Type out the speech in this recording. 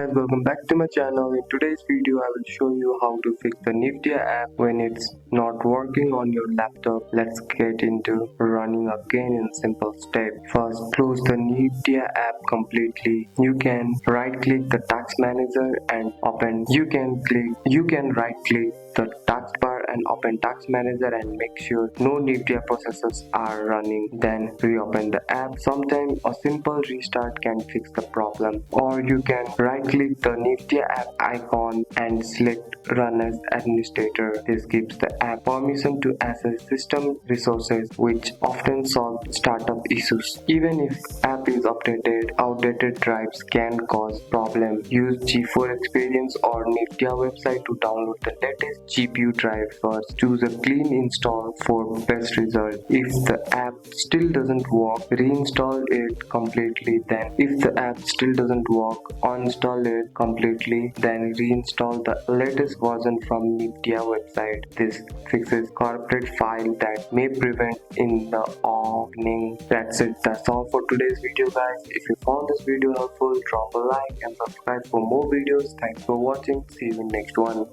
guys, welcome back to my channel. In today's video I will show you how to fix the Nvidia app when it's not working on your laptop. Let's get into running again in simple steps. First, close the Nvidia app completely. You can right click the task manager and open. You can right click the taskbar and open task manager and make sure no Nvidia processes are running. Then reopen the app. Sometimes a simple restart can fix the problem. Or you can right click the Nvidia app icon and select run as administrator. This gives the app permission to access system resources, which often solve startup issues. Even if app is updated, outdated drives can cause problems. Use G4 Experience or Nvidia website to download the latest GPU drive first. Choose a clean install for best result. If the app still doesn't work, reinstall it completely. Then if the app still doesn't work, uninstall it completely, then reinstall the latest version from Nvidia website. This fixes corporate file that may prevent in the opening. That's it. That's all for today's video, guys. If you found this video helpful, drop a like and subscribe for more videos. Thanks for watching. See you in next one.